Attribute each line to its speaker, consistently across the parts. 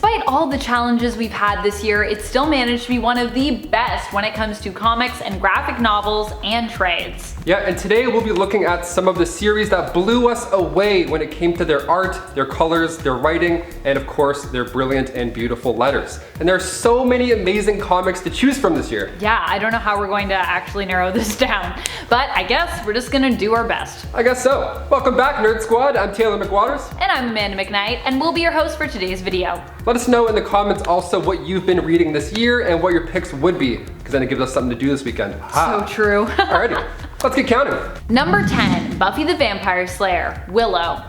Speaker 1: Despite all the challenges we've had this year, it still managed to be one of the best when it comes to comics and graphic novels and trades.
Speaker 2: Yeah, and today we'll be looking at some of the series that blew us away when it came to their art, their colors, their writing, and of course their brilliant and beautiful letters. And there are so many amazing comics to choose from this year.
Speaker 1: Yeah, I don't know how we're going to actually narrow this down, but I guess we're just gonna do our best.
Speaker 2: I guess so. Welcome back, Nerd Squad. I'm Taylor McWatters.
Speaker 1: And I'm Amanda McKnight, and we'll be your host for today's video.
Speaker 2: Let us know in the comments also what you've been reading this year and what your picks would be, because then it gives us something to do this weekend.
Speaker 1: So true.
Speaker 2: Alrighty, let's get counting.
Speaker 1: Number 10, Buffy the Vampire Slayer, Willow.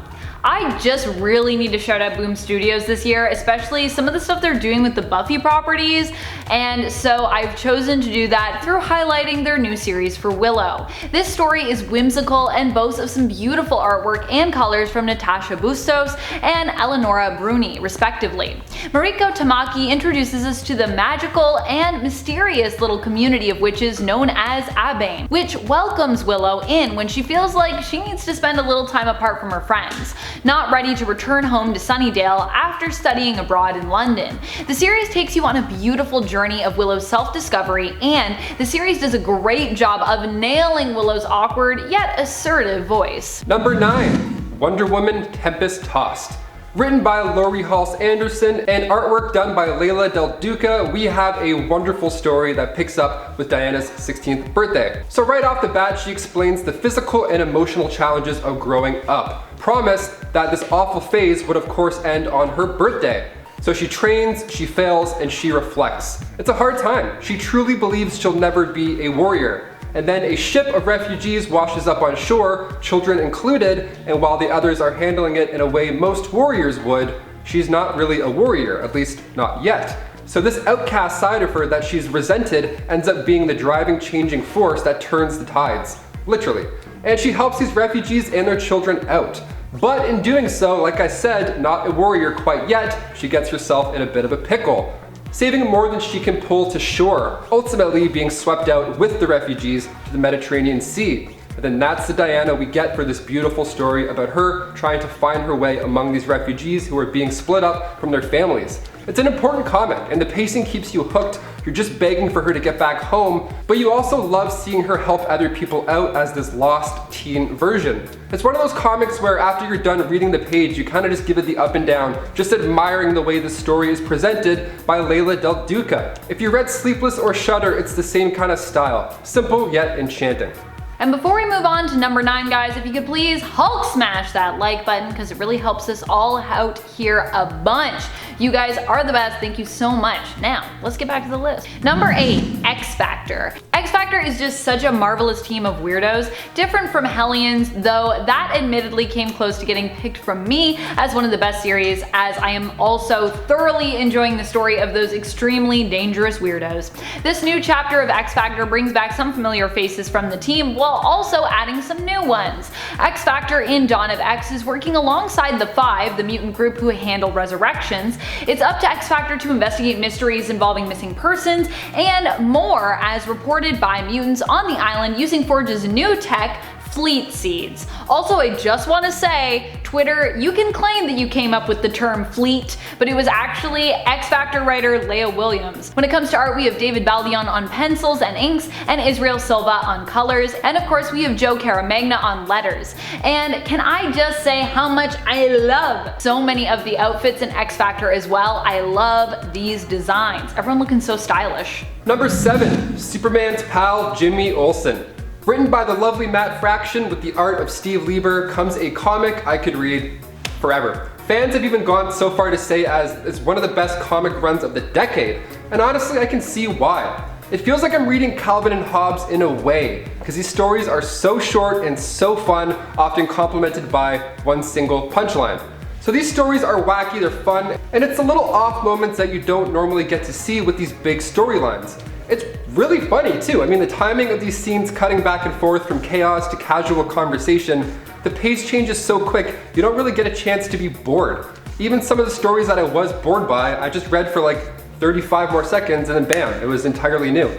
Speaker 1: I just really need to shout out Boom Studios this year, especially some of the stuff they're doing with the Buffy properties, and so I've chosen to do that through highlighting their new series for Willow. This story is whimsical and boasts of some beautiful artwork and colors from Natasha Bustos and Eleonora Bruni, respectively. Mariko Tamaki introduces us to the magical and mysterious little community of witches known as Abane, which welcomes Willow in when she feels like she needs to spend a little time apart from her friends, not ready to return home to Sunnydale after studying abroad in London. The series takes you on a beautiful journey of Willow's self-discovery, and the series does a great job of nailing Willow's awkward yet assertive voice.
Speaker 2: Number 9, Wonder Woman Tempest Tossed. Written by Laurie Halse Anderson and artwork done by Leila Del Duca, we have a wonderful story that picks up with Diana's 16th birthday. So right off the bat, she explains the physical and emotional challenges of growing up. Promised that this awful phase would of course end on her birthday. So she trains, she fails, and she reflects. It's a hard time. She truly believes she'll never be a warrior. And then a ship of refugees washes up on shore, children included, and while the others are handling it in a way most warriors would, she's not really a warrior, at least not yet. So this outcast side of her that she's resented ends up being the driving, changing force that turns the tides, literally. And she helps these refugees and their children out. But in doing so, like I said, not a warrior quite yet, she gets herself in a bit of a pickle, saving more than she can pull to shore, ultimately being swept out with the refugees to the Mediterranean Sea. And then that's the Diana we get for this beautiful story about her trying to find her way among these refugees who are being split up from their families. It's an important comic, and the pacing keeps you hooked. You're just begging for her to get back home, but you also love seeing her help other people out as this lost teen version. It's one of those comics where after you're done reading the page, you kind of just give it the up and down, just admiring the way the story is presented by Leila Del Duca. If you read Sleepless or Shudder, it's the same kind of style. Simple yet enchanting.
Speaker 1: And before we move on to number 9, guys, if you could please Hulk smash that like button, because it really helps us all out here a bunch. You guys are the best, thank you so much. Now, let's get back to the list. Number 8, X Factor. X Factor is just such a marvelous team of weirdos, different from Hellions, though that admittedly came close to getting picked from me as one of the best series, as I am also thoroughly enjoying the story of those extremely dangerous weirdos. This new chapter of X Factor brings back some familiar faces from the team, while also adding some new ones. X Factor in Dawn of X is working alongside the Five, the mutant group who handle resurrections. It's up to X Factor to investigate mysteries involving missing persons and more, as reported by mutants on the island using Forge's new tech, Fleet Seeds. Also, I just want to say, Twitter, you can claim that you came up with the term fleet, but it was actually X Factor writer Leah Williams. When it comes to art, we have David Baldion on pencils and inks, and Israel Silva on colors, and of course we have Joe Caramagna on letters. And can I just say how much I love so many of the outfits in X Factor as well. I love these designs. Everyone looking so stylish.
Speaker 2: Number 7, Superman's pal Jimmy Olsen. Written by the lovely Matt Fraction with the art of Steve Lieber comes a comic I could read forever. Fans have even gone so far to say as it's one of the best comic runs of the decade, and honestly I can see why. It feels like I'm reading Calvin and Hobbes in a way, because these stories are so short and so fun, often complemented by one single punchline. So these stories are wacky, they're fun, and it's the little off moments that you don't normally get to see with these big storylines. It's really funny too. I mean, the timing of these scenes cutting back and forth from chaos to casual conversation, the pace changes so quick, you don't really get a chance to be bored. Even some of the stories that I was bored by, I just read for like 35 more seconds and then bam, it was entirely new.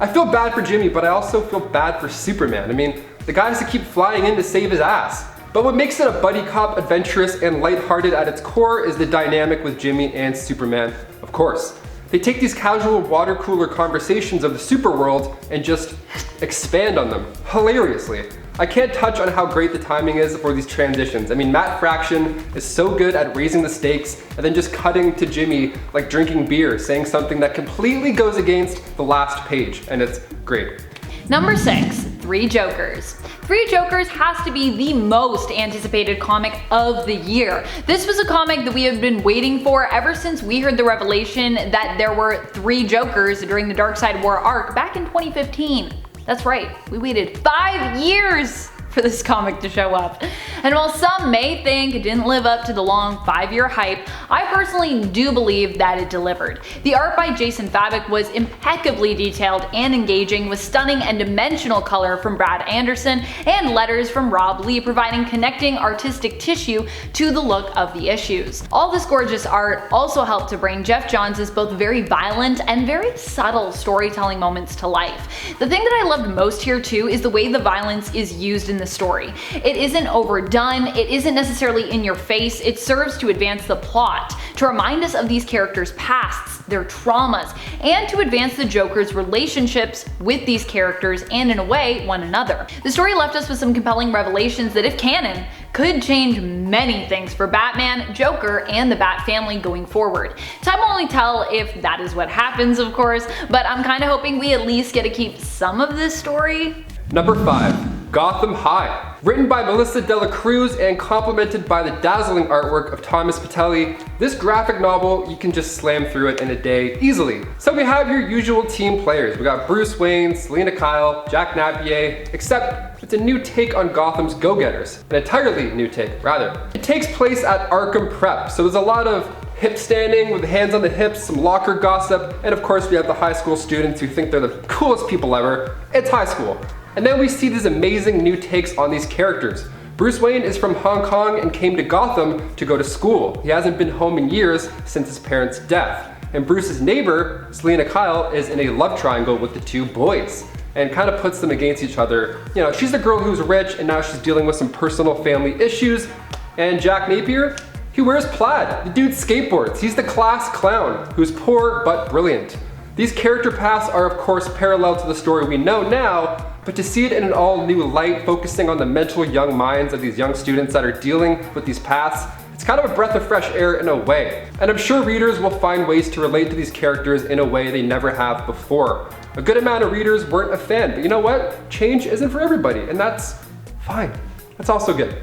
Speaker 2: I feel bad for Jimmy, but I also feel bad for Superman. I mean, the guy has to keep flying in to save his ass. But what makes it a buddy cop, adventurous, and lighthearted at its core is the dynamic with Jimmy and Superman, of course. They take these casual water cooler conversations of the superworld and just expand on them, hilariously. I can't touch on how great the timing is for these transitions. I mean, Matt Fraction is so good at raising the stakes and then just cutting to Jimmy like drinking beer, saying something that completely goes against the last page, and it's great.
Speaker 1: Number 6, Three Jokers. Three Jokers has to be the most anticipated comic of the year. This was a comic that we have been waiting for ever since we heard the revelation that there were 3 Jokers during the Darkseid War arc back in 2015. That's right, we waited 5 years for this comic to show up. And while some may think it didn't live up to the long 5-year hype, I personally do believe that it delivered. The art by Jason Fabok was impeccably detailed and engaging, with stunning and dimensional color from Brad Anderson and letters from Rob Lee providing connecting artistic tissue to the look of the issues. All this gorgeous art also helped to bring Jeff Johns' both very violent and very subtle storytelling moments to life. The thing that I loved most here too is the way the violence is used in the story. It isn't overdone, it isn't necessarily in your face, it serves to advance the plot, to remind us of these characters' pasts, their traumas, and to advance the Joker's relationships with these characters and, in a way, one another. The story left us with some compelling revelations that, if canon, could change many things for Batman, Joker, and the Bat family going forward. Time will only tell if that is what happens, of course, but I'm kinda hoping we at least get to keep some of this story.
Speaker 2: Number 5, Gotham High. Written by Melissa Dela Cruz and complemented by the dazzling artwork of Thomas Patelli, this graphic novel, you can just slam through it in a day easily. So we have your usual team players. We got Bruce Wayne, Selina Kyle, Jack Napier, except it's a new take on Gotham's go-getters. An entirely new take, rather. It takes place at Arkham Prep, so there's a lot of hip standing with hands on the hips, some locker gossip, and of course we have the high school students who think they're the coolest people ever. It's high school. And then we see these amazing new takes on these characters. Bruce Wayne is from Hong Kong and came to Gotham to go to school. He hasn't been home in years since his parents' death. And Bruce's neighbor, Selina Kyle, is in a love triangle with the 2 boys and kind of puts them against each other. You know, she's the girl who's rich and now she's dealing with some personal family issues. And Jack Napier, he wears plaid. The dude skateboards. He's the class clown who's poor but brilliant. These character paths are of course parallel to the story we know now, but to see it in an all new light, focusing on the mental young minds of these young students that are dealing with these paths, it's kind of a breath of fresh air in a way. And I'm sure readers will find ways to relate to these characters in a way they never have before. A good amount of readers weren't a fan, but you know what? Change isn't for everybody, and that's fine. That's also good.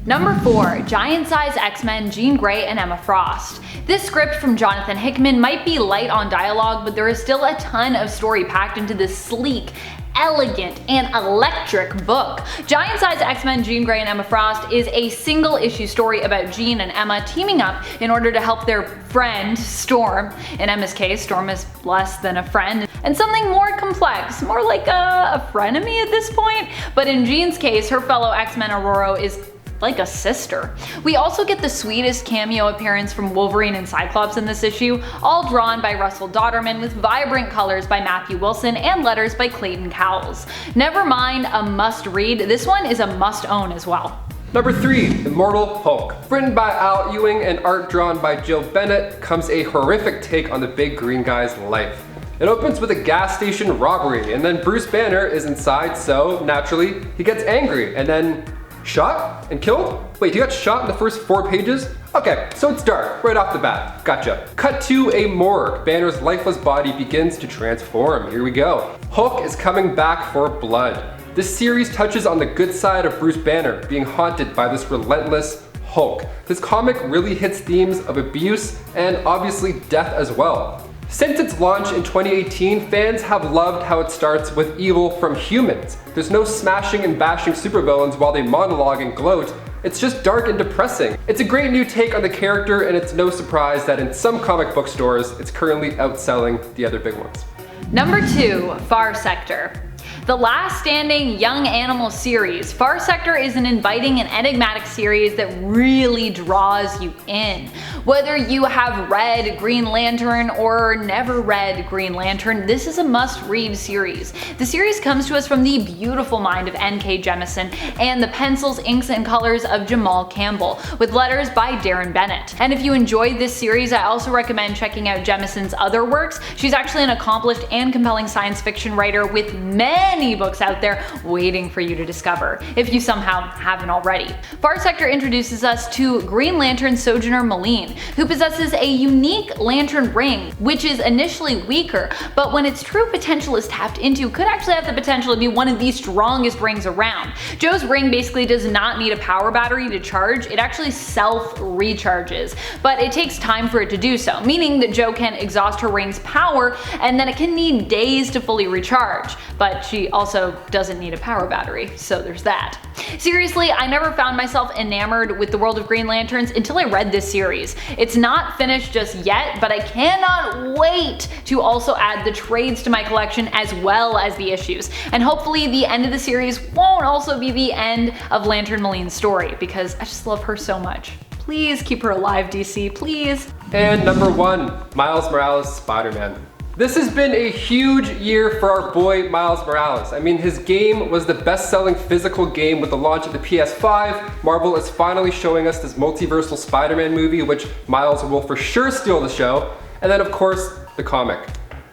Speaker 1: Number 4, giant-size X-Men, Jean Grey and Emma Frost. This script from Jonathan Hickman might be light on dialogue, but there is still a ton of story packed into this sleek, elegant, and electric book. Giant-size X-Men, Jean Grey and Emma Frost is a single-issue story about Jean and Emma teaming up in order to help their friend, Storm. In Emma's case, Storm is less than a friend, and something more complex, more like a frenemy at this point. But in Jean's case, her fellow X-Men Aurora is like a sister. We also get the sweetest cameo appearance from Wolverine and Cyclops in this issue, all drawn by Russell Dodderman with vibrant colors by Matthew Wilson and letters by Clayton Cowles. Never mind a must read, this one is a must own as well.
Speaker 2: Number 3, Immortal Hulk. Written by Al Ewing and art drawn by Jill Bennett, comes a horrific take on the big green guy's life. It opens with a gas station robbery, and then Bruce Banner is inside, so naturally he gets angry and then shot and killed? Wait, he got shot in the first 4 pages? Okay, so it's dark, right off the bat. Gotcha. Cut to a morgue. Banner's lifeless body begins to transform. Here we go. Hulk is coming back for blood. This series touches on the good side of Bruce Banner being haunted by this relentless Hulk. This comic really hits themes of abuse and obviously death as well. Since its launch in 2018, fans have loved how it starts with evil from humans. There's no smashing and bashing supervillains while they monologue and gloat. It's just dark and depressing. It's a great new take on the character, and it's no surprise that in some comic book stores, it's currently outselling the other big ones.
Speaker 1: Number 2, Far Sector. The last standing Young Animal series, Far Sector is an inviting and enigmatic series that really draws you in. Whether you have read Green Lantern or never read Green Lantern, this is a must-read series. The series comes to us from the beautiful mind of N.K. Jemisin and the pencils, inks, and colors of Jamal Campbell, with letters by Darren Bennett. And if you enjoyed this series, I also recommend checking out Jemisin's other works. She's actually an accomplished and compelling science fiction writer with many books out there waiting for you to discover, if you somehow haven't already. Far Sector introduces us to Green Lantern Sojourner Malene, who possesses a unique lantern ring, which is initially weaker, but when its true potential is tapped into, could actually have the potential to be one of the strongest rings around. Joe's ring basically does not need a power battery to charge, it actually self-recharges, but it takes time for it to do so, meaning that Joe can exhaust her ring's power and then it can need days to fully recharge, but she also doesn't need a power battery, so there's that. Seriously, I never found myself enamored with the world of Green Lanterns until I read this series. It's not finished just yet, but I cannot wait to also add the trades to my collection as well as the issues. And hopefully the end of the series won't also be the end of Lantern Malene's story, because I just love her so much. Please keep her alive, DC, please.
Speaker 2: And number 1, Miles Morales Spider-Man. This has been a huge year for our boy Miles Morales. I mean, his game was the best-selling physical game with the launch of the PS5. Marvel is finally showing us this multiversal Spider-Man movie, which Miles will for sure steal the show. And then of course, the comic.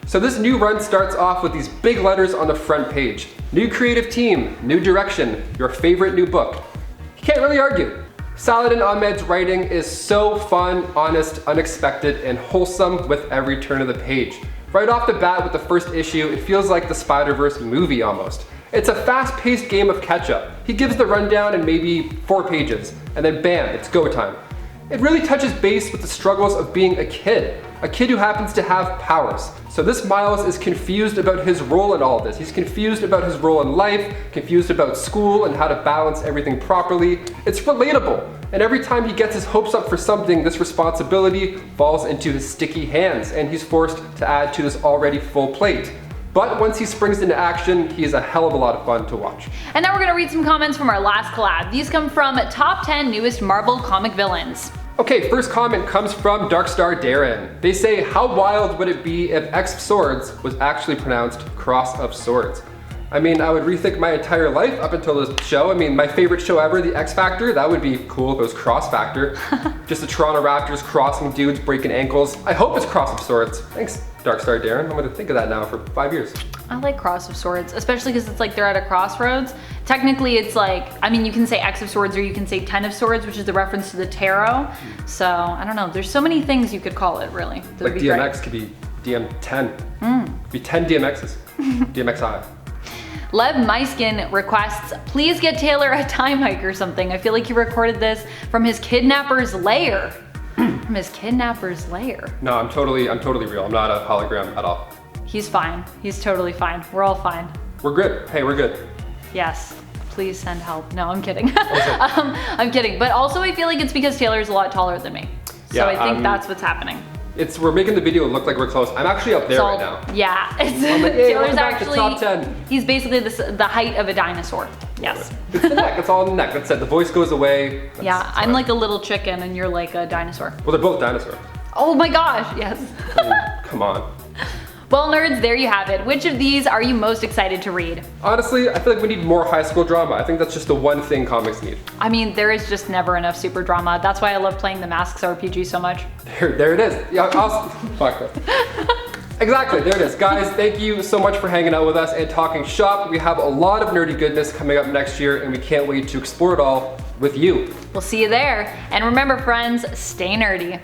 Speaker 2: So this new run starts off with these big letters on the front page. New creative team, new direction, your favorite new book. You can't really argue. Saladin Ahmed's writing is so fun, honest, unexpected, and wholesome with every turn of the page. Right off the bat with the first issue, it feels like the Spider-Verse movie almost. It's a fast-paced game of catch-up. He gives the rundown in maybe 4 pages, and then bam, it's go time. It really touches base with the struggles of being a kid who happens to have powers. So this Miles is confused about his role in all of this. He's confused about his role in life, confused about school and how to balance everything properly. It's relatable. And every time he gets his hopes up for something, this responsibility falls into his sticky hands and he's forced to add to this already full plate. But once he springs into action, he is a hell of a lot of fun to watch.
Speaker 1: And now we're gonna read some comments from our last collab. These come from Top 10 Newest Marvel Comic Villains.
Speaker 2: Okay, first comment comes from Darkstar Darren. They say, how wild would it be if X Swords was actually pronounced Cross of Swords? I mean, I would rethink my entire life up until this show. I mean, my favorite show ever, The X Factor, that would be cool if it was Cross Factor. Just the Toronto Raptors crossing dudes, breaking ankles. I hope it's Cross of Swords. Thanks, Darkstar Darren. I'm gonna think of that now for 5 years.
Speaker 1: I like Cross of Swords, especially because it's like they're at a crossroads. Technically it's like, I mean, you can say X of Swords or you can say 10 of Swords, which is the reference to the tarot. So, I don't know, there's so many things you could call it, really.
Speaker 2: Like DMX could be DM10. Could be 10 DMXs. DMXI.
Speaker 1: Lev Myskin requests, please get Taylor a time hike or something. I feel like he recorded this from his kidnapper's lair. From his kidnapper's lair.
Speaker 2: No, I'm totally real. I'm not a hologram at all.
Speaker 1: He's fine. He's totally fine. We're all fine.
Speaker 2: We're good. Hey, we're good.
Speaker 1: Yes. Please send help. No, I'm kidding. I'm kidding. But also I feel like it's because Taylor's a lot taller than me. So yeah, I think that's what's happening.
Speaker 2: We're making the video look like we're close. I'm actually up there right now.
Speaker 1: Yeah,
Speaker 2: like, hey, Taylor's actually,
Speaker 1: top 10. He's basically the height of a dinosaur. Yes.
Speaker 2: It's the neck, it's all in the neck. That's it, the voice goes away.
Speaker 1: Yeah, I'm like a little chicken and you're like a dinosaur.
Speaker 2: Well, they're both dinosaurs.
Speaker 1: Oh my gosh, yes.
Speaker 2: I mean, come on.
Speaker 1: Well, nerds, there you have it. Which of these are you most excited to read?
Speaker 2: Honestly, I feel like we need more high school drama. I think that's just the one thing comics need.
Speaker 1: I mean, there is just never enough super drama. That's why I love playing the Masks RPG so much.
Speaker 2: There it is. Yeah, fuck that. Exactly, there it is. Guys, thank you so much for hanging out with us and talking shop. We have a lot of nerdy goodness coming up next year and we can't wait to explore it all with you.
Speaker 1: We'll see you there. And remember friends, stay nerdy.